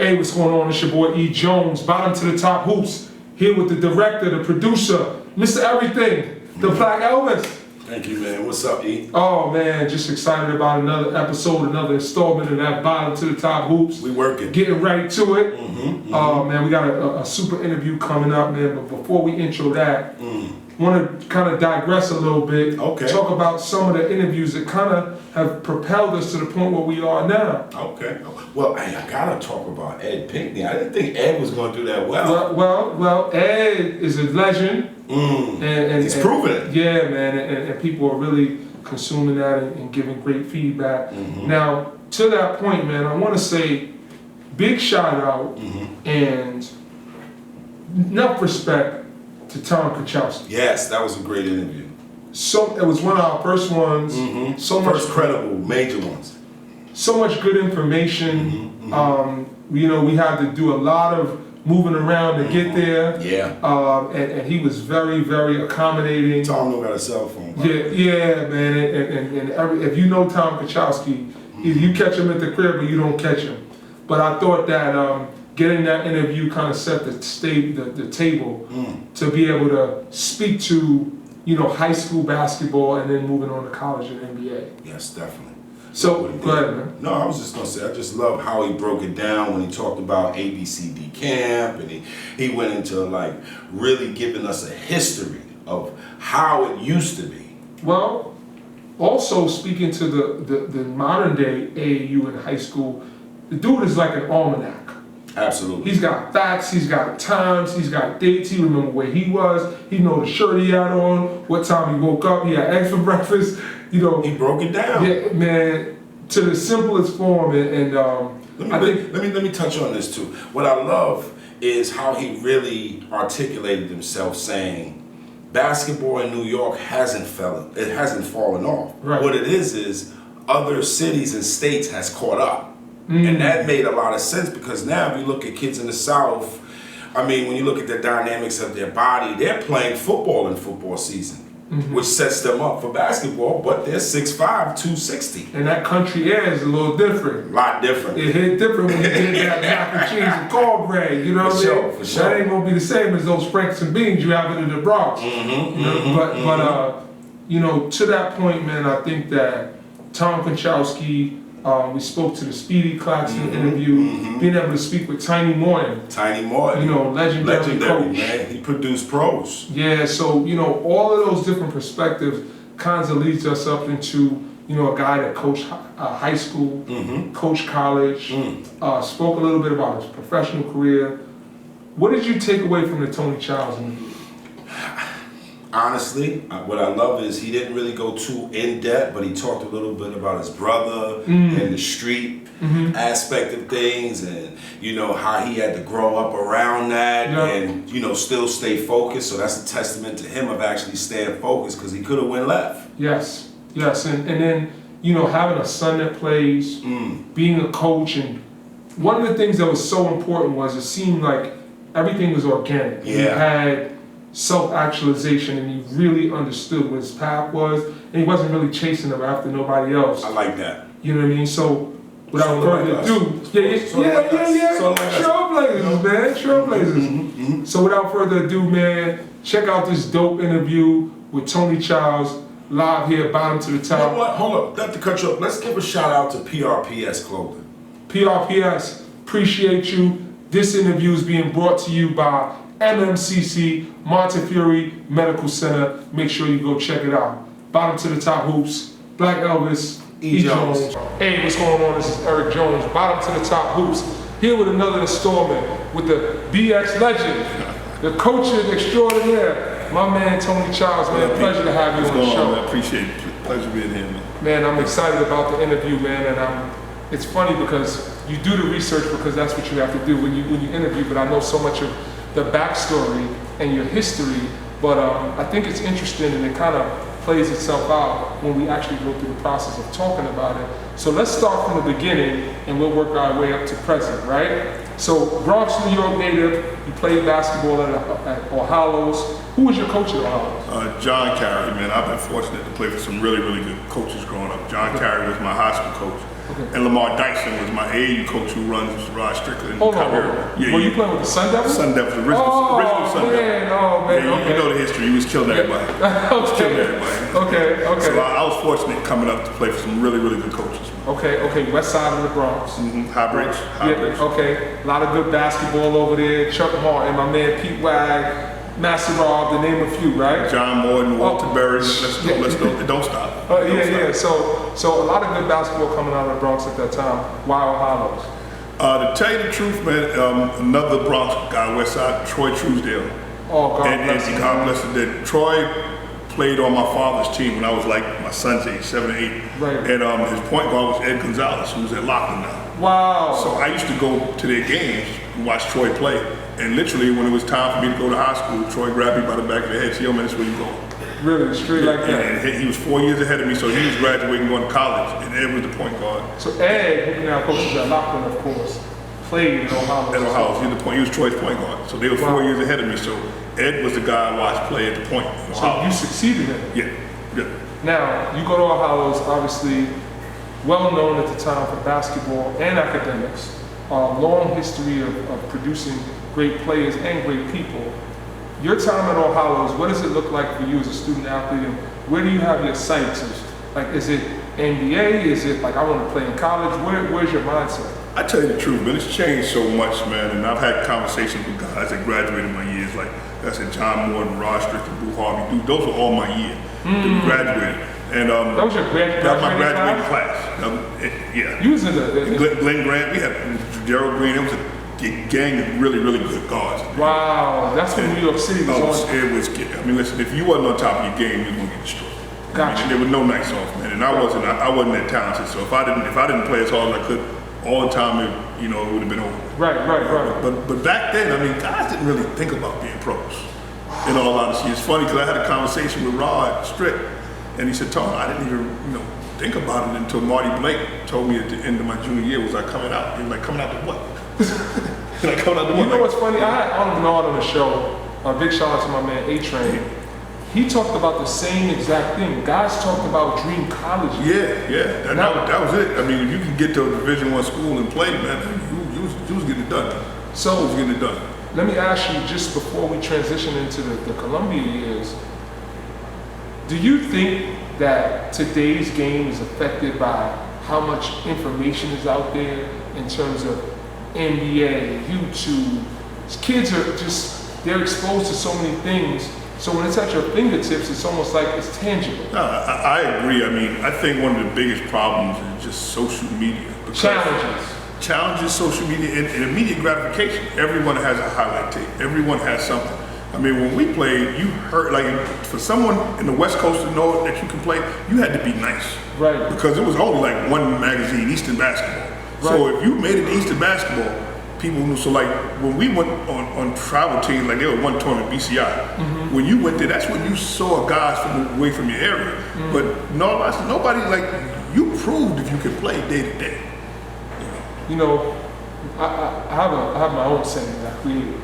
Hey, what's going on? It's your boy E. Jones, Bottom to the Top Hoops, here with the director, the producer, Mr. Everything, the Black Elvis. Thank you, man. What's up, E? Oh, man, just excited about another episode, another installment of that Bottom to the Top Hoops. We working. Getting right to it. Man, we got a super interview coming up, man, but before we intro that, want to kind of digress a little bit, talk about some of the interviews that kind of have propelled us to the point where we are now. Okay. Well, I gotta talk about Ed Pinckney. I didn't think Ed was gonna do that well. Well, Ed is a legend. And he's proven it. Yeah, man, and people are really consuming that and giving great feedback. Now, to that point, man, I want to say big shout out and enough respect to Tom Kachowski. Yes, that was a great interview. So it was one of our first ones. First credible, major ones. So much good information. You know, we had to do a lot of moving around to get there. Yeah. And he was very, very accommodating. Tom don't got a cell phone. Yeah, man. And if you know Tom Kachowski, you catch him at the crib, but you don't catch him. But I thought that getting that interview kind of set the table to be able to speak to, you know, high school basketball and then moving on to college and NBA. Yes, definitely. So, go ahead, man. No, I was just gonna say, I just love how he broke it down when he talked about ABCD camp, and he went into like really giving us a history of how it used to be. Well, also speaking to the modern day AAU in high school, the dude is like an almanac. Absolutely. He's got facts, he's got times, he's got dates, he remember where he was, he know the shirt he had on, what time he woke up, he had eggs for breakfast, you know. He broke it down. Yeah, man, to the simplest form, and let me touch on this too. What I love is how he really articulated himself, saying basketball in New York hasn't fallen off. Right. What it is other cities and states has caught up. And that made a lot of sense, because now if you look at kids in the South, I mean, when you look at the dynamics of their body, they're playing football in football season, which sets them up for basketball, but they're 6'5", 260. And that country air is a little different. A lot different. It hit different when you get that mac and cheese and cornbread, you know what I mean? For sure. That ain't gonna be the same as those franks and beans you have in the Bronx. But you know, to that point, man, I think that Tom Kachowski, we spoke to the Speedy Claxton interview, being able to speak with Tiny Morton. Tiny Morton. You know, legendary coach. Man. He produced pros. Yeah, so, you know, all of those different perspectives kind of leads us up into, you know, a guy that coached high school, coached college, spoke a little bit about his professional career. What did you take away from the Tony Chiles interview? Honestly, what I love is he didn't really go too in depth, but he talked a little bit about his brother and the street aspect of things, and you know how he had to grow up around that and you know still stay focused. So that's a testament to him of actually staying focused, because he could have went left. Yes, and then you know having a son that plays, being a coach, and one of the things that was so important was it seemed like everything was organic. Yeah. He had self-actualization, and he really understood what his path was, and he wasn't really chasing them after nobody else. I like that. You know what I mean? So, without further ado, trailblazers, man, trailblazers. So, without further ado, man, check out this dope interview with Tony Chiles, live here, Bottom to the Top. You know what? Hold up, not to cut you off. Let's give a shout out to PRPS Clothing. PRPS, appreciate you. This interview is being brought to you by MMCC, Montefiore Medical Center. Make sure you go check it out. Bottom to the Top Hoops, Black Elvis, E. Jones. Hey, what's going on? This is Eric Jones, Bottom to the Top Hoops, here with another installment with the BX legend, the coach extraordinaire, my man Tony Chiles. Man, pleasure to have you on the show. I appreciate it. Pleasure being here, man. Man, I'm excited about the interview, man, and it's funny because you do the research because that's what you have to do when you interview, but I know so much of the backstory and your history, but I think it's interesting and it kind of plays itself out when we actually go through the process of talking about it. So let's start from the beginning and we'll work our way up to present, right? So Bronx, New York native, you played basketball at O'Hallows. Who was your coach at O'Hallows? John Carey, man. I've been fortunate to play for some really, really good coaches growing up. John Carey was my high school coach. And Lamar Dyson was my AAU coach who runs Rod Strickland. Hold on. Yeah, Were you playing with the Sun Devils? Sun Devils, original Sun Devils. Oh man, yeah, okay. You know the history. He was killing everybody. Okay. So I was fortunate coming up to play for some really, really good coaches. Okay. West side of the Bronx. High Bridge. Okay. A lot of good basketball over there. Chuck Martin, my man Pete Wag, Masarov, to name a few, right? John Morton, Walter Berry. Let's go. Don't stop. So a lot of good basketball coming out of the Bronx at that time. Wild Hollows. To tell you the truth, man, another Bronx guy, West Side, Troy Truesdale. Oh, God bless him. God bless him. That Troy played on my father's team when I was like my son's age, 7 or 8. Right. And his point guard was Ed Gonzalez, who's at Lockland now. Wow. So I used to go to their games and watch Troy play. And literally, when it was time for me to go to high school, Troy grabbed me by the back of the head and said, "Yo, man, this is where you going." Really, straight like that. And he was 4 years ahead of me, so he was graduating, going to college, and Ed was the point guard. So Ed, who now coaches at Lockland, of course, played at Ohio. At Ohio, he was Troy's point guard. So they were 4 years ahead of me. So Ed was the guy I watched play at the point. So you succeeded him. Yeah. Now you go to Ohio's, obviously well known at the time for basketball and academics. Long history of producing great players and great people. Your time at Ohio's, what does it look like for you as a student athlete, and where do you have your sights? Is it NBA? Is it like I want to play in college? Where's your mindset? I tell you the truth, man, it's changed so much, man, and I've had conversations with guys that graduated my years, like I said, John Morton, Rod Strickland, Boo Harvey, dude, those were all my year that graduated. And that was your graduating that was my graduating class. Yeah. You was in the Glenn Grant, we had Gerald Green, it was a gang of really, really good guards. Wow, that's when New York City was on. It was, I mean, listen, if you wasn't on top of your game, you were gonna get destroyed. Gotcha. I mean, there was no nights off, man, and I wasn't that talented. So if I didn't play as hard as I could all the time, it would have been over. Right. But back then, I mean, guys didn't really think about being pros. In all honesty, it's funny because I had a conversation with Rod Strick, and he said, "Tom, I didn't even think about it until Marty Blake told me at the end of my junior year, was I coming out?" He was like, "Coming out to what?" Like, coming out to what? You know what's funny? I had Arnold Bernard on the show. A big shout out to my man A-Train. He talked about the same exact thing. Guys talked about dream colleges. Yeah. That was it. I mean, if you can get to a Division I school and play, man, you was getting it done. So you was getting it done. Let me ask you, just before we transition into the Columbia years, do you think that today's game is affected by how much information is out there in terms of NBA, YouTube? Kids are they're exposed to so many things. So when it's at your fingertips, it's almost like it's tangible. No, I agree. I mean, I think one of the biggest problems is just social media. Challenges, social media, and immediate gratification. Everyone has a highlight tape. Everyone has something. I mean, when we played, you heard, like, for someone in the West Coast to know that you can play, you had to be nice. Right. Because it was only like one magazine, Eastern Basketball. Right. So if you made it to Eastern Basketball, people knew. So like when we went on travel teams, like there was one tournament, BCI. When you went there, that's when you saw guys away from your area. But nobody, like, you proved if you could play day to day. I have my own saying that I created.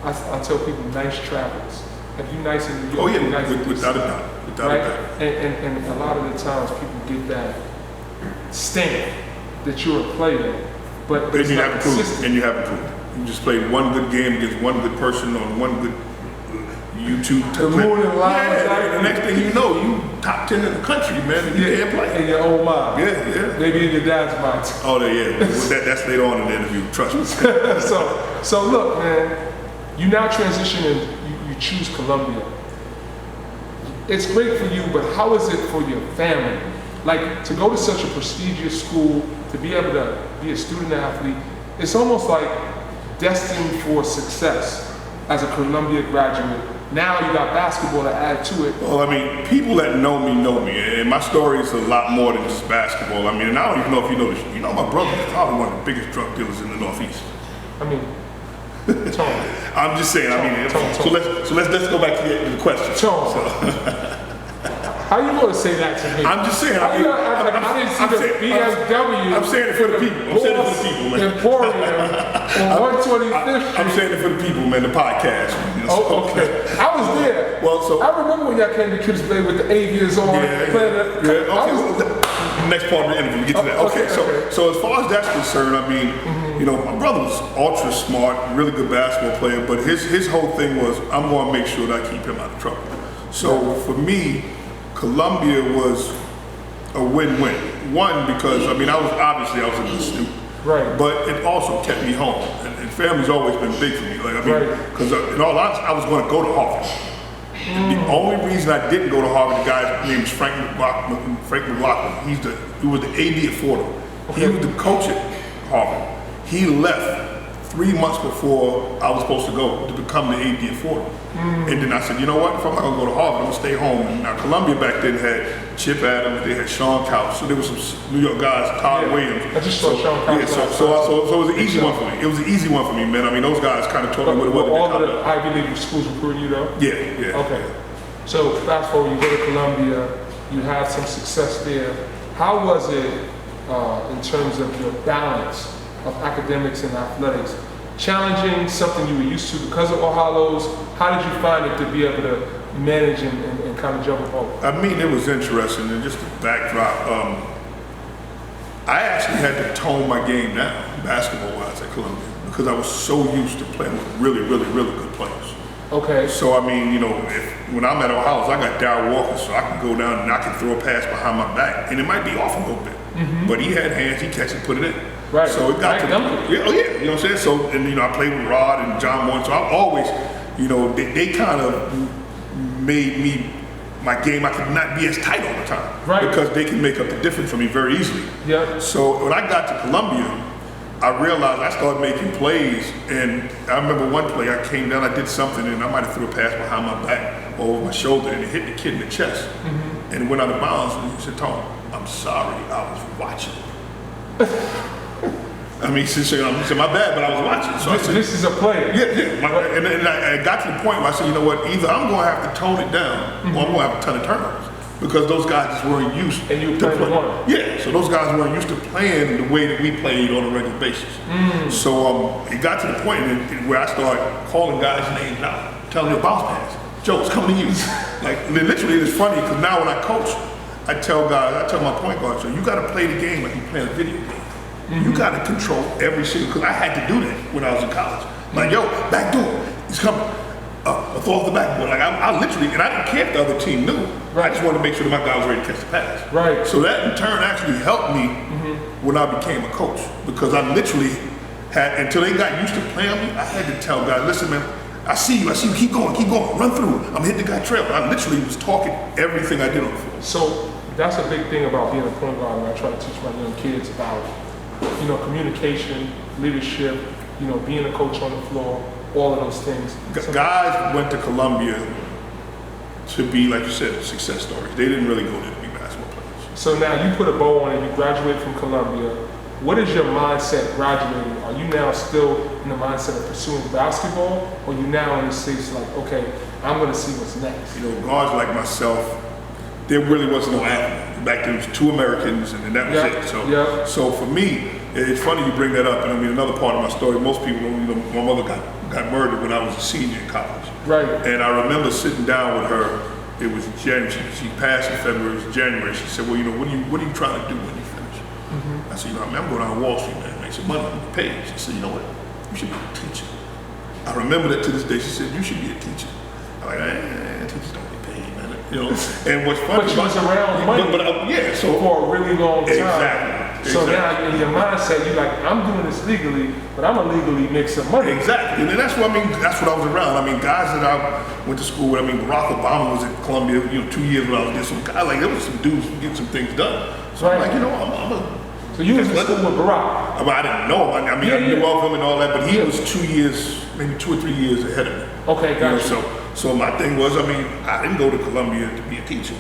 I tell people nice travels. If you nice in New York, without a doubt. And a lot of the times people get that stamp that you're a player, but you haven't proved. And you haven't proved. You just played one good game against one good person on one good YouTube. The moon and lions. The next thing you know, you top 10 in the country, man, and you can't play. In your own mind. Yeah. Maybe in your dad's mind. Oh, yeah. That's later on in the interview. Trust me. So look, man. You now transition and you choose Columbia. It's great for you, but how is it for your family? Like, to go to such a prestigious school, to be able to be a student athlete, it's almost like destined for success as a Columbia graduate. Now you got basketball to add to it. Well, I mean, people that know me, and my story is a lot more than just basketball. I mean, and I don't even know if you know this. You know, my brother is probably one of the biggest drug dealers in the Northeast. I mean, I'm just saying. So let's go back to the question. How you going to say that to me? I'm just saying. I didn't see the BMW. I'm saying it for the people. Man. Emporium on 125th Street. I'm saying it for the people, man. The podcast. Oh, okay. I was there. Well, so I remember when y'all came to Kids Play with the aviators on. Okay. next part of the interview, we get to that. Okay, so as far as that's concerned, I mean, you know, my brother was ultra smart, really good basketball player, but his whole thing was, I'm going to make sure that I keep him out of trouble. So for me, Columbia was a win-win. One, because I mean, I was a good student, right? But it also kept me home, and family's always been big for me. Like I mean, because in all honesty, I was going to go to Harvard. The only reason I didn't go to Harvard, the guy's name is Frank McLaughlin. He was the AD at Fordham. He was the coach at Harvard. He left 3 months before I was supposed to go to become the AD at Fordham. And then I said, you know what? If I'm not gonna go to Harvard, I'm gonna stay home. And now Columbia back then had Chip Adams, they had Sean Couch, so there was some New York guys, Todd Williams. I just saw Sean Couch. Yeah, so it was an easy one for me. It was an easy one for me, man. I mean, those guys kind of taught me what it was. All of the Ivy League schools recruiting you though? Yeah. Okay. So fast forward, you go to Columbia, you have some success there. How was it in terms of your balance of academics and athletics? Challenging, something you were used to because of Ohalo's? How did you find it to be able to manage and kind of juggle both? I mean, it was interesting, and just the backdrop. I actually had to tone my game down, basketball-wise, at Columbia, because I was so used to playing with really, really, really good players. Okay. So I mean, you know, when I'm at Ohalo's, I got Darryl Walker, so I can go down and I can throw a pass behind my back, and it might be off a little bit, but he had hands, he catch it, put it in. Right. So it got to you know what I'm saying? So, and you know, I played with Rod and John Moore, so I always, you know, they kind of made me, my game, I could not be as tight all the time. Right. Because they can make up the difference for me very easily. Yeah. So when I got to Columbia, I realized I started making plays, and I remember one play, I came down, I did something, and I might have threw a pass behind my back or over my shoulder, and it hit the kid in the chest, and it went out of bounds, and he said, Tom, I'm sorry, I was watching. I mean, he said, my bad, but I was watching. So this is a player. Yeah. And I got to the point where I said, you know what, either I'm going to have to tone it down, or I'm going to have a ton of turnovers. Because those guys just weren't used and you to play. One. Yeah, so those guys weren't used to playing the way that we played on a regular basis. So it got to the point where I started calling guys' names out, telling them bounce pass. Joe, it's coming to you. Like, literally, it's funny, because now when I coach, I tell my point guard, so you got to play the game like you're playing a video game. You got to control every single, because I had to do that when I was in college. Like, yo, back door, he's coming. Throw off the backboard. Like, I literally, and I didn't care if the other team knew. I just wanted to make sure that my guy was ready to catch the pass. Right. So that in turn actually helped me when I became a coach, because I literally had, until they got used to playing me, I had to tell guys, listen, man, I see you, keep going, run through. I'm hitting the guy trail. I literally was talking everything I did on the floor. So that's a big thing about being a point guard, and I try to teach my young kids about, you know, communication, leadership, you know, being a coach on the floor, all of those things. Guys went to Columbia to be, like you said, success stories. They didn't really go there to be basketball players. So now you put a bow on it, you graduate from Columbia. What is your mindset graduating? Are you now still in the mindset of pursuing basketball, or are you now in the space like, okay, I'm going to see what's next? You know, guards like myself, there really was no athlete. Back then, it was 2 Americans, and then that was it. So for me, it's funny you bring that up. And I mean, another part of my story, most people don't, you know, my mother got murdered when I was a senior in college. Right. And I remember sitting down with her. It was January. She passed in February. It was January. She said, well, you know, what are you trying to do when you finish? I said, you know, I'm going down to Wall Street, man, make some money on the page. She said, you know what? You should be a teacher. I remember that to this day. She said, you should be a teacher. I'm like, teachers don't get paid, man. You know, and what's funny, but you was around money, so for a really long time. Exactly. So now in your mindset, you're like, I'm doing this legally, but I'm gonna legally make some money. Exactly, and that's what I mean. That's what I was around. I mean, guys that I went to school with. I mean, Barack Obama was at Columbia, you know, 2 years when I was there. Some guy like there was some dudes getting some things done. So I'm like, you know, I'm a. So you was in school with Barack? I didn't know him. I mean, I knew of him and all that, but he was 2 years, maybe 2 or 3 years ahead of me. Okay, gotcha. You know, so my thing was, I mean, I didn't go to Columbia to be a teacher.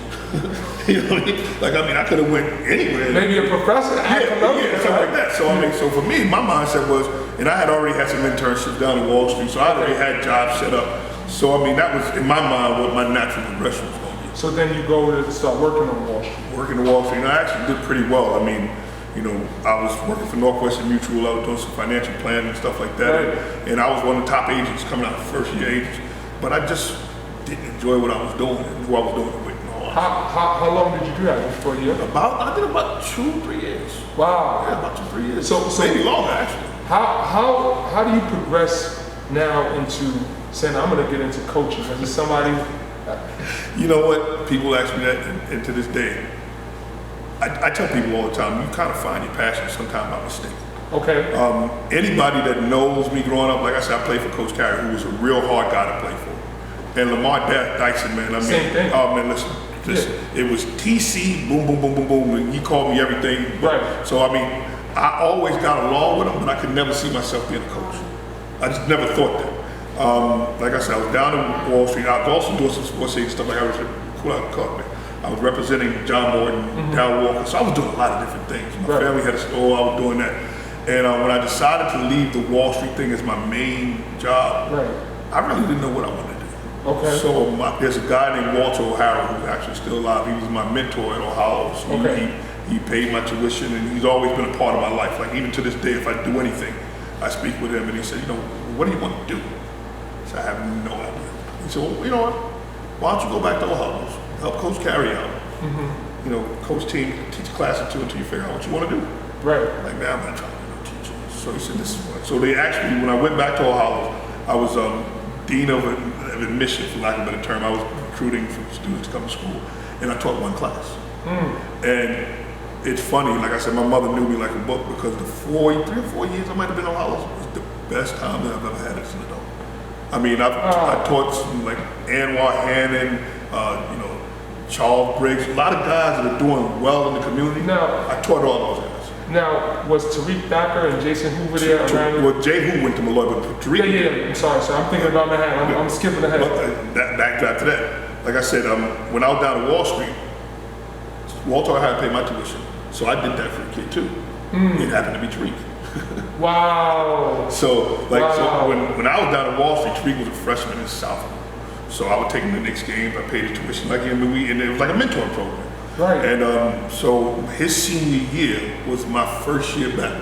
You know what I mean? Like, I mean, I could have went anywhere. Maybe a professor at Columbia. Something like that. So I mean, so for me, my mindset was, and I had already had some internships down in Wall Street, so I already had jobs set up. So I mean, that was in my mind what my natural progression was going to be. So then you go to start working on Wall Street. Working on Wall Street, and I actually did pretty well. I mean, you know, I was working for Northwestern Mutual. I was doing some financial planning and stuff like that, and I was one of the top agents coming out, first year agents. But I just didn't enjoy what I was doing and who I was doing it with. How How long did you do that? Before a year? I did about 2-3 years. Wow. Yeah, about 2-3 years. So maybe longer actually. How do you progress now into saying I'm going to get into coaching? Is it somebody? You know what? People ask me that, and to this day, I tell people all the time, you kind of find your passion sometime by mistake. Okay. Anybody that knows me growing up, like I said, I played for Coach Carey, who was a real hard guy to play for. And Lamar Dyson, man, I mean, same thing. Oh man, listen, it was TC, boom, boom, boom, boom, boom, and he called me everything. Right. So I mean, I always got along with him, but I could never see myself being a coach. I just never thought that. Like I said, I was down in Wall Street. I was also doing some sports aid stuff. Like I was representing John Morton, Dow Walker. So I was doing a lot of different things. My family had a store. I was doing that. And when I decided to leave the Wall Street thing as my main job, I really didn't know what I wanted to do. Okay. So there's a guy named Walter O'Hara who's actually still alive. He was my mentor at Ohio. So he paid my tuition, and he's always been a part of my life. Like even to this day, if I do anything, I speak with him, and he said, what do you want to do? I said, I have no idea. He said, well, you know what? Why don't you go back to Ohio, help Coach Carey out? Coach team, teach a class or two until you figure out what you want to do. Right. Like, man, I'm not trying to be no teacher. So he said, this is what. So they actually, when I went back to Ohio, I was dean of admission, for lack of a better term. I was recruiting for students to come to school, and I taught one class. And it's funny, like I said, my mother knew me like a book because the 3 or 4 years I might have been in Ohio was the best time that I've ever had as an adult. I mean, I taught some like Anwar Hannon, Charles Briggs, a lot of guys that are doing well in the community. Now, I taught all those guys. Now, was Tariq Thacker and Jason Hoover there around? Well, Jay Who went to Malloy, but Tariq. Yeah. I'm sorry, sir. I'm thinking about Manhattan. I'm skipping ahead. Back after that, like I said, when I was down at Wall Street, Walter had to pay my tuition, so I did that for the kid too. It happened to be Tariq. Wow. So when I was down at Wall Street, Tariq was a freshman and sophomore. So I would take him to the Knicks games. I paid his tuition like him, and it was like a mentoring program. Right. And so his senior year was my first year back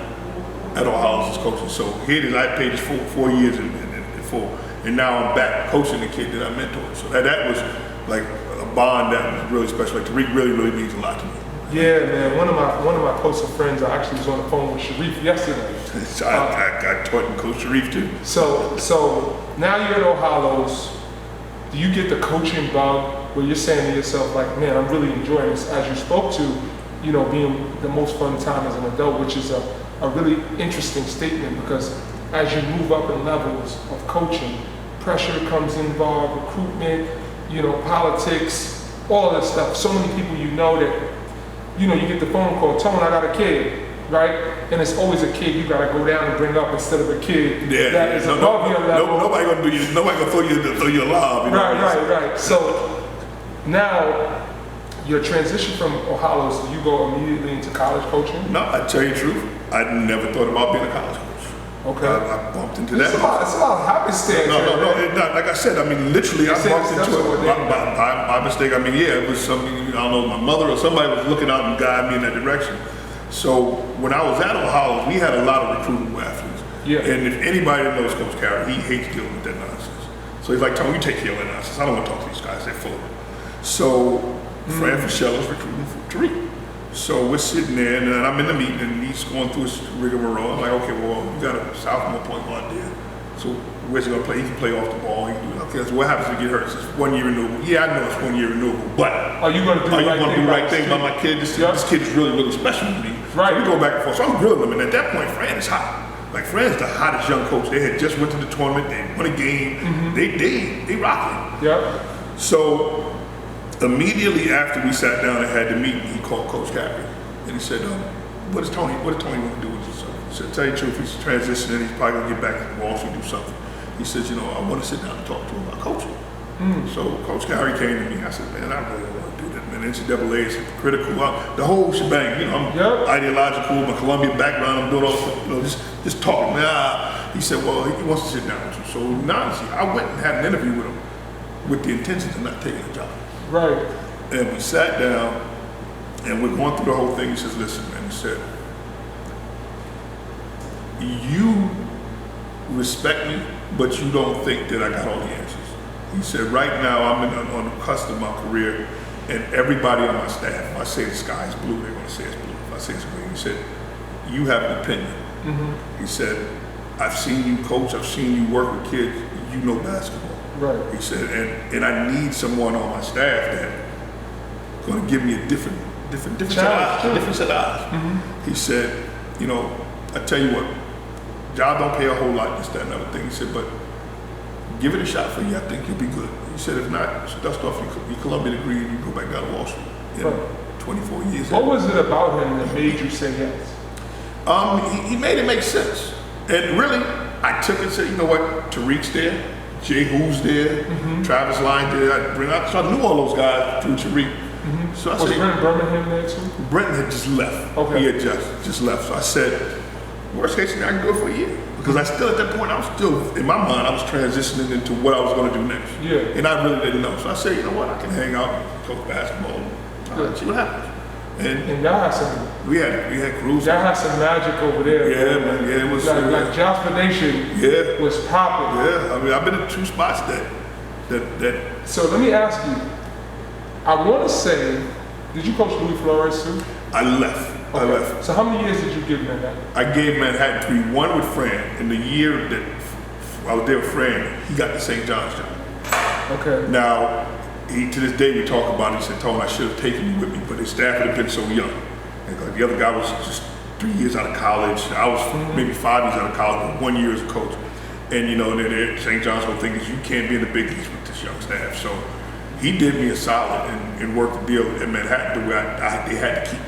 at Ohio as coaching. So here it is. I paid his 4 years in full, and now I'm back coaching the kid that I mentored. So that was like a bond that was really special. Like Tariq really means a lot to me. Yeah, man. One of my closer friends, I actually was on the phone with Sharif yesterday. I taught him Coach Sharif too. So now you're at Ohio's. Do you get the coaching bug where you're saying to yourself, like, man, I'm really enjoying this, as you spoke to, being the most fun time as an adult, which is a really interesting statement, because as you move up in levels of coaching, pressure comes involved, recruitment, politics, all of this stuff. So many people that, you get the phone call, Tone, I got a kid, right? And it's always a kid you gotta go down and bring up instead of a kid that is above your level. Nobody gonna throw you a lob. Right. So now your transition from Ohio's, do you go immediately into college coaching? No, I tell you the truth, I never thought about being a college coach. Okay. I bumped into that. It's a lot of happenstance. No. Like I said, I mean, literally, I bumped into it by mistake. I mean, it was something, I don't know, my mother or somebody was looking out and guiding me in that direction. So when I was at Ohio, we had a lot of recruitable athletes. Yeah. And if anybody that knows Coach Carey, he hates dealing with that nonsense. So he's like, Tony, you take care of that nonsense. I don't want to talk to these guys. They're full of it. So Fran Fischel is recruiting for Tariq. So we're sitting there, and I'm in the meeting, and he's going through his rigmarole. I'm like, okay, well, you got a sophomore point guard there. So where's he going to play? He can play off the ball. He can do it. Okay, so what happens if he get hurt? It's 1 year renewable. Yeah, I know it's 1 year renewable, but are you going to do the right thing by my kid? This kid is really special to me. Right. So we go back and forth. So I'm grilling him, and at that point, Fran is hot. Like Fran's the hottest young coach. They had just went to the tournament. They won a game. They rocking. Yep. So immediately after we sat down and had the meeting, he called Coach Carey, and he said, what does Tony want to do with himself? He said, tell you the truth, he's transitioning. He's probably going to get back to Wall Street and do something. He says, I want to sit down and talk to him about coaching. So Coach Carey came to me. I said, man, I really don't want to do that, man. NCAA is critical. The whole shebang. I'm ideological, my Colombian background. I'm doing all just talking. He said, well, he wants to sit down with you. So now, I went and had an interview with him with the intention of not taking the job. Right. And we sat down, and we're going through the whole thing. He says, listen, man, he said, you respect me, but you don't think that I got all the answers. He said, right now I'm on the cusp of my career, And everybody on my staff, if I say the sky is blue, they're gonna say it's blue. If I say it's green, he said, you have an opinion. He said, I've seen you coach, I've seen you work with kids, you know basketball. Right. He said, and I need someone on my staff that's gonna give me a different set of eyes. He said, you know, I tell you what, job don't pay a whole lot, this, that, and other thing. He said, but give it a shot for you, I think you'll be good. He said, if not, dust off your Columbia degree and you go back down to Wall Street. Right. 24 years. What was it about him that made you say yes? He made it make sense. And really, I took it and said, you know what, Tariq's there, Jay Who's there, Travis Lyne there. So I knew all those guys through Tariq. So I Was said, Brent Birmingham there too? Brenton had just left. Okay. He had just left. So I said, worst case scenario, I can do it for a year. Because I still, at that point, I was still, in my mind, I was transitioning into what I was going to do next. Yeah. And I really didn't know. So I said, you know what, I can hang out and coach basketball. See what happens. And y'all had some, We had crews. y'all had some magic over there. Yeah, man. Yeah, it was. Like Jasper Nation Yeah. was popping. Yeah, I mean, I've been in 2 spots that. So let me ask you, I want to say, did you coach Louis Flores too? I left. I left. So how many years did you give Manhattan? I gave Manhattan 3, 1 with Fran. In the year that I was there with Fran, he got the St. John's job. Okay. Now, to this day we talk about it, he said, Tone, I should have taken you with me, but his staff had been so young. And the other guy was just 3 years out of college. I was maybe 5 years out of college, but 1 year as a coach. And you know, St. John's whole thing is you can't be in the Big East with this young staff. So he did me a solid and worked the deal at Manhattan the way they had to keep me.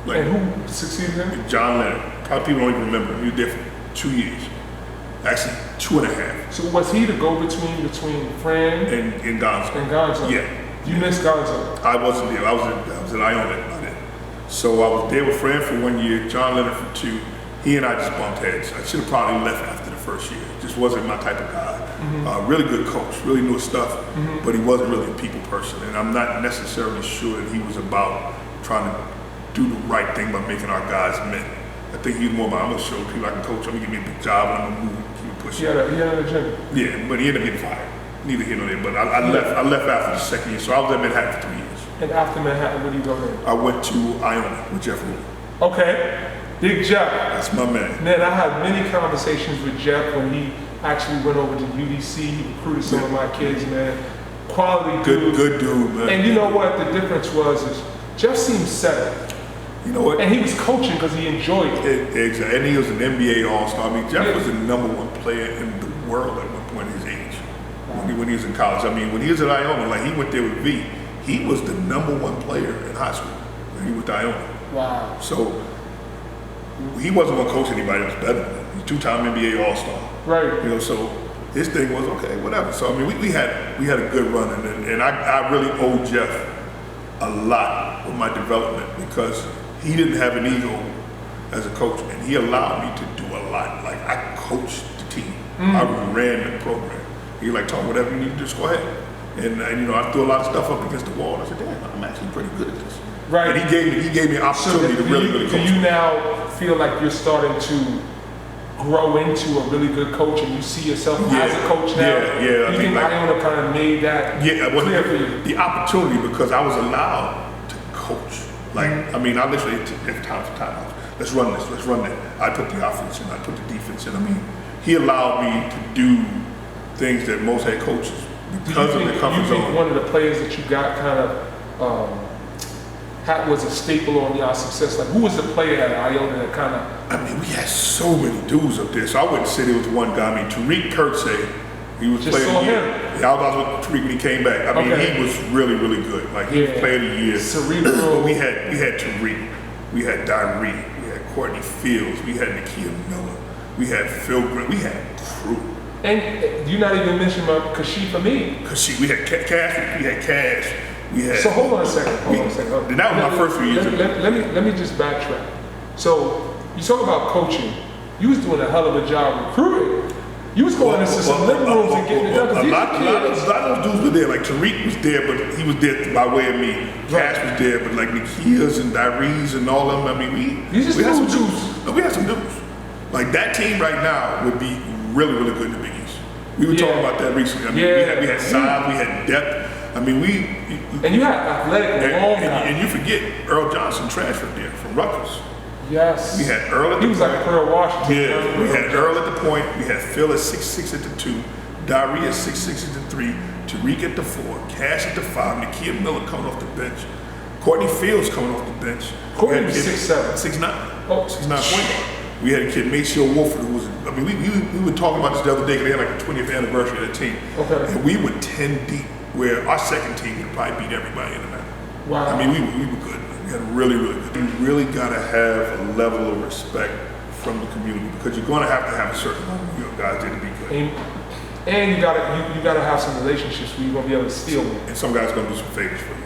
Like, And who succeeded him? John Leonard. Probably people don't even remember him. He was there for 2 years. Actually, 2.5. So was he the go-between between Fran And Gonzo. and Gonzo? Yeah. You missed Gonzo. I wasn't there. I was at Iona by then. So I was there with Fran for 1 year, John Leonard for 2. He and I just bumped heads. I should have probably left after the first year. Just wasn't my type of guy. Really good coach, really knew his stuff, but he wasn't really a people person. And I'm not necessarily sure that he was about trying to do the right thing by making our guys men. I think he was more about, I'm gonna show people I can coach, I'm gonna give me a big job, and I'm gonna move, keep it pushing. He had an agenda. Yeah, but he ended up getting fired. Neither here nor there, but I left after the second year, so I was at Manhattan for 3 years. And after Manhattan, where did you go then? I went to Iona with Jeff Rule. Okay, Big Jeff. That's my man. Man, I had many conversations with Jeff when he actually went over to UDC. He recruited some of my kids, man. Quality dude. Good dude, man. And you know what the difference was is Jeff seemed settled. You know what? And he was coaching because he enjoyed it. Exactly. And he was an NBA All-Star. I mean, Jeff was the #1 player in the world at one point in his age. When he was in college. I mean, when he was at Iona, like he went there with V, he was the #1 player in high school when he went to Iona. Wow. So he wasn't going to coach anybody else better than him. He's 2-time NBA All-Star. Right. You know, so his thing was, okay, whatever. So, I mean, we had a good run. And I really owe Jeff a lot with my development because he didn't have an ego as a coach. And he allowed me to do a lot. Like, I coached the team. I ran the program. He like, Tom, whatever you need to do, just go ahead. And you know, I threw a lot of stuff up against the wall. And I said, damn, I'm actually pretty good at this. Right. And he gave me an opportunity to really coach. Do you now feel like you're starting to grow into a really good coach and you see yourself as a coach now? Yeah. You think Iona kind of made that clear for you? The opportunity because I was allowed to coach. Like, I mean, I literally every time for time. Let's run this, let's run that. I put the offense in, I put the defense in. I mean, he allowed me to do things that most head coaches, because of the comfort zone. You think one of the players that you got kind of was a staple on your success? Like, who was the player at Iona that kind of? I mean, we had so many dudes up there, so I wouldn't say there was one guy. I mean, Tariq Kurtze, he was Just player saw of the year. him. Yeah, I was with Tariq when he came back. I mean, he was really, really good. Like, he was player of the year. Cerebral. we had Tariq, we had Dyree, we had Courtney Fields, we had Nakia Miller, we had Phil Grant, we had crew. And you're not even mentioning about Kashif Amin. We had Cash, we had Cash, we had. So hold on a second. That was my first few years. Let me just backtrack. So you talk about coaching. You was doing a hell of a job recruiting. You was going into some living rooms and getting it done. A lot of those dudes were there. Like Tariq was there, but he was there by way of me. Cash was there, but like Nakia's and Dyree's and all of them. I mean, we had some dudes. No, we had some dudes. Like that team right now would be really, really good in the Big East. We were talking about that recently. I mean, we had size, we had depth. I mean, And you had athletic long guys. and you forget Earl Johnson transferred there from Rutgers. Yes. We had Earl at the He was point. like Earl Washington. Yeah, we had Earl at the point. We had Phil at 6'6" at the 2, Diary at 6'6" at the 3, Tariq at the 4, Cash at the 5, Nakia Miller coming off the bench, Courtney Fields coming off the bench. Courtney was 6'7". 6'9". Oh. 6'9" point guard. We had a kid, Maceo Wolford, who was, I mean, we were talking about this the other day because they had like the 20th anniversary of that team. Okay. And we were 10 deep, where our second team would probably beat everybody in the night. Wow. I mean, we were good. We had really, really good. You really got to have a level of respect from the community because you're going to have a certain amount of New York guys there to be good. And you gotta have some relationships where you're gonna be able to steal them. And some guys going to do some favors for you.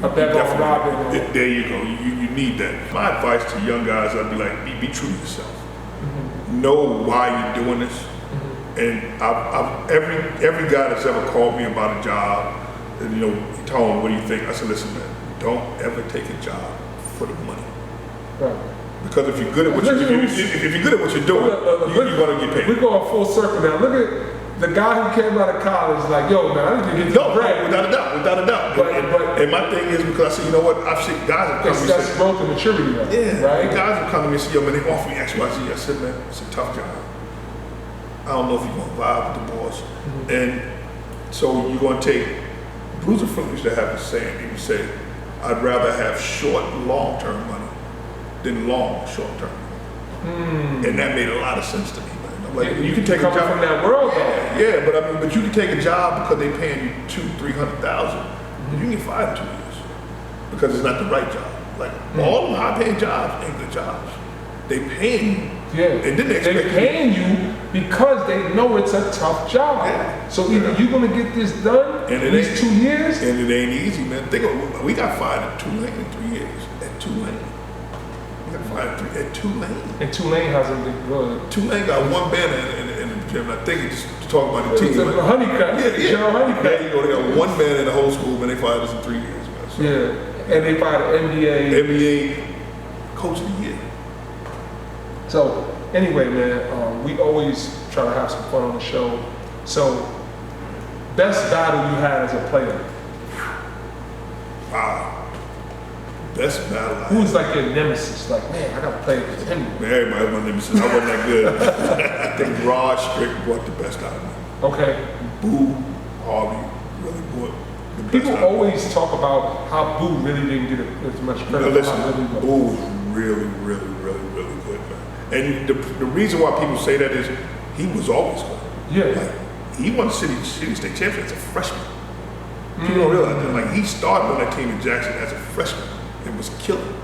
A bet on Rob. There you go. You need that. My advice to young guys, I'd be like, be true to yourself. Know why you're doing this. And I've every guy that's ever called me about a job, and he told me, what do you think? I said, listen, man, don't ever take a job for the money. Right. Because if you're good at what you're doing, you're going to get paid. We're going full circle now. Look at the guy who came out of college, like, yo, man, I need to get this bread. Without a doubt. And my thing is because I said, you know what? I've seen guys have come to me and said, growth and maturity, though. Yeah, right? Guys have come to me and said, yo, man, they offer me X, Y, Z. I said, man, it's a tough job. I don't know if you're going to vibe with the boss. And so you're going to take, Bruiser Phillips used to have a saying, he would say, I'd rather have short, long-term money than long, short-term money. And that made a lot of sense to me, man. I'm like, you can take a job from that world, though. Yeah, but you can take a job because they paying you $200,000-300,000. You can get fired in 2 years because it's not the right job. Like all them high-paying jobs ain't good jobs. They paying you. Yeah. And then they're paying you because they know it's a tough job. Yeah. So either you're gonna get this done in these 2 years, and it ain't easy, man. We got fired at Tulane in 3 years. At Tulane. We got fired at Tulane. And Tulane hasn't been good. Tulane got one banner in the gym. I think it's just talking about the team. It's a Honeycutt. Yeah. Honeycutt. There you go. They got one banner in the whole school, man. They fired us in 3 years, man. So, yeah. And they fired an NBA coach of the year. So anyway, man, we always try to have some fun on the show. So, best battle you had as a player? Wow. Best battle. Who's like your nemesis? Like, man, I gotta play against him. Man, everybody was my nemesis. I wasn't that good. I think Rod Strick brought the best out of me. Okay. Boo Harvey really brought the best People out of me. always talk about how Boo really didn't get as much credit. Listen, Boo was really, really, really, really good, man. And the reason why people say that is he was always good. Yeah. Like, he won the city state championship as a freshman. People don't realize that. Like, he started on that team in Jackson as a freshman and was killing.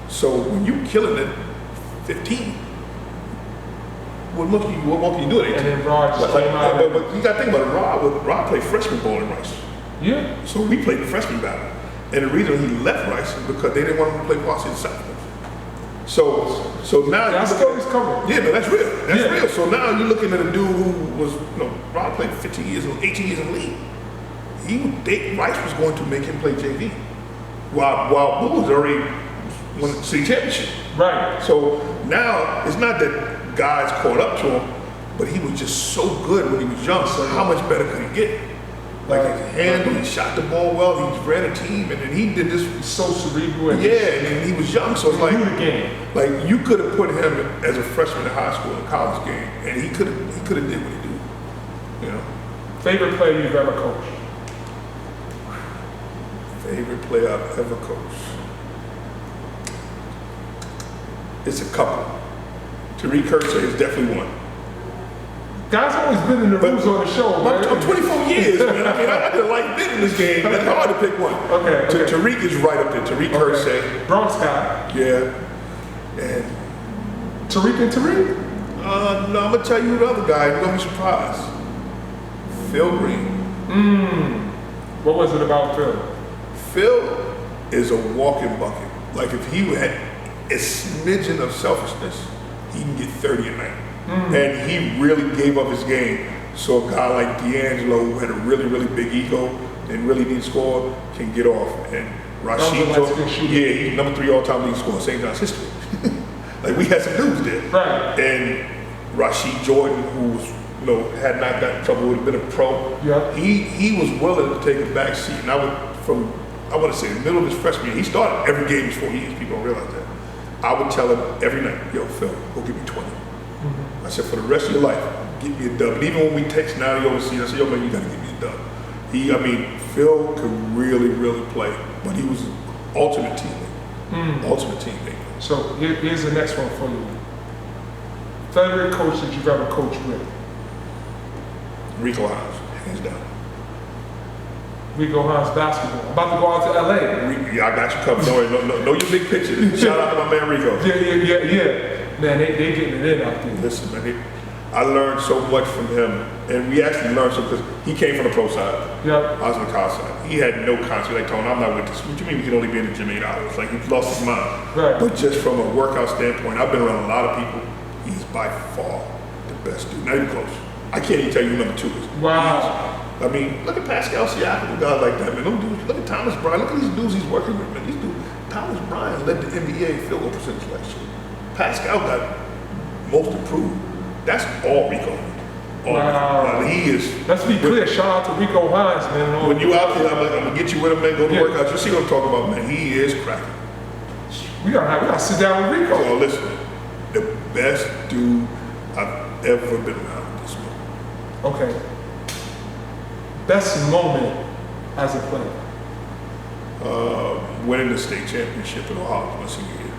So when you killing at 15, what more can you do at 18? And then Rod just came out. But you got to think about it. Rod played freshman ball in Rice. Yeah. So we played the freshman battle. And the reason he left Rice is because they didn't want him to play varsity sophomore. So now that story's coming. Yeah, no, that's real. That's Yeah. real. So now you're looking at a dude who was, Rod played 15 years, 18 years in the league. Rice was going to make him play JV, while Boo was already won the city championship. Right. So now it's not that guys caught up to him, but he was just so good when he was young. So how much better could he get? Like his handle, he shot the ball well, he ran a team, and then he did this. He's so cerebral. Yeah, and he was young, so it's like, the game. Like you could have put him as a freshman in high school and college game, and he could have did what he did. You know. Favorite player you've ever coached? Favorite player I've ever coached. It's a couple. Tariq Kersey is definitely one. Guy's always been in the rooms on the show, man. I'm 24 years, man. I mean, I did a light bit in this game. It's hard to pick one. Okay. Tariq is right up there. Tariq Kersey. Bronx guy. Yeah. And Tariq and Tariq? No, I'm gonna tell you the other guy. You're gonna be surprised. Phil Green. What was it about Phil? Phil is a walking bucket. Like if he had a smidgen of selfishness, he can get 30 a night. And he really gave up his game. So a guy like D'Angelo, who had a really, really big ego and really didn't score, can get off. And Rashid Jordan, he's number 3 all-time league scorer in St. John's history. Like we had some dudes there. Right. And Rashid Jordan, who was had not gotten in trouble, would have been a pro. Yeah. He was willing to take a back seat, and I want to say the middle of his freshman year, he started every game his 4 years. People don't realize that. I would tell him every night, yo, Phil, go give me 20. I said, for the rest of your life, give me a dub. And even when we text now the overseas, I said, yo, man, you got to give me a dub. Phil could really, really play, but he was an ultimate teammate. Ultimate teammate. So here's the next one for you. Favorite coach that you've ever coached with? Rico Hines, hands down. Rico Hines basketball. I'm about to go out to LA. Yeah, I got you covered. Know your big picture. Shout out to my man Rico. Yeah. Man, they getting it in out there. Listen, man, I learned so much from him, and we actually learned so because he came from the pro side. Yeah. I was on the college side. He had no concept. Like, Tony, I'm not with this. What you mean we can only be in the gym 8 hours? Like, he lost his mind. Right. But just from a workout standpoint, I've been around a lot of people. He's by far the best dude. Not even close. I can't even tell you who number 2 is. Wow. I mean, look at Pascal Siakam, a guy like that, man. Those dudes, look at Thomas Bryant. Look at these dudes he's working with, man. These dudes, Thomas Bryant led the NBA field goal percentage last year. Pascal got most improved. That's all Rico. Wow. He is. Let's be clear. Shout out to Rico Hines, man. When you out there, I'm gonna get you with him, man. Go to workouts. You see what I'm talking about, man. He is cracking. We gotta sit down with Rico. Oh, listen, the best dude I've ever been around. This man. Okay. Best moment as a player? Winning the state championship in Ohio my senior year.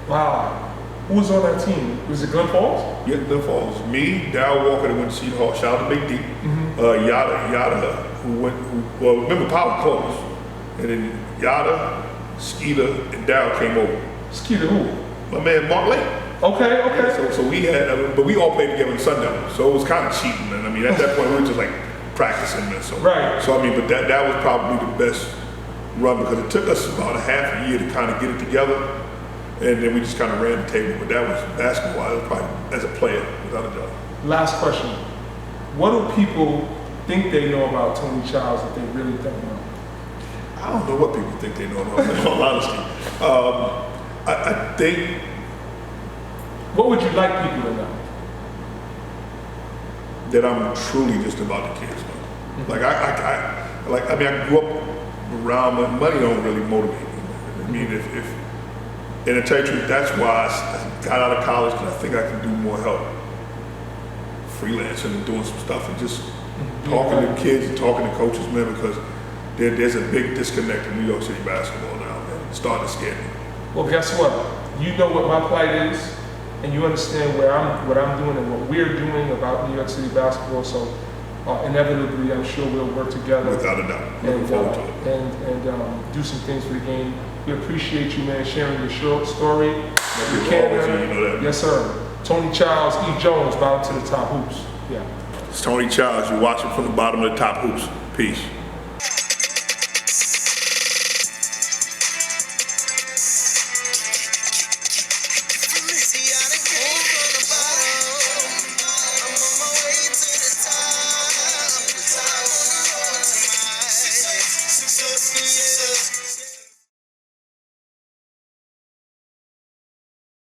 Wow. Who was on that team? Was it Glen Falls? Yeah, Glen Falls. Me, Darryl Walker that went to Cedar Hall. Shout out to Big D. Yada, well, remember Power closed. And then Yada, Skeeter, and Darryl came over. Skeeter who? My man Mark Lake. Okay. Yeah, so we had, but we all played together in Sundown. So it was kind of cheating. And I mean, at that point, we were just like practicing. Man. So, right. So I mean, but that was probably the best run because it took us about a half a year to kind of get it together. And then we just kind of ran the table. But that was basketball. It was probably as a player, without a doubt. Last question. What do people think they know about Tony Chiles that they really don't know? I don't know what people think they know about, in all honesty. I think... What would you like people to know? That I'm truly just about the kids, man. Like, I grew up around, money don't really motivate me. I mean, and to tell you the truth, that's why I got out of college, because I think I can do more help freelancing and doing some stuff and just talking to kids and talking to coaches, man, because there's a big disconnect in New York City basketball now, man. It's starting to scare me. Well, guess what? You know what my plight is, and you understand what I'm doing and what we're doing about New York City basketball, so inevitably, I'm sure we'll work together. Without a doubt. Looking forward to it. And do some things for the game. We appreciate you, man, sharing your short story. You know that. Yes, sir. Tony Chiles, E. Jones, bottom to the top hoops. Yeah. It's Tony Chiles. You're watching from the bottom of the top hoops. Peace.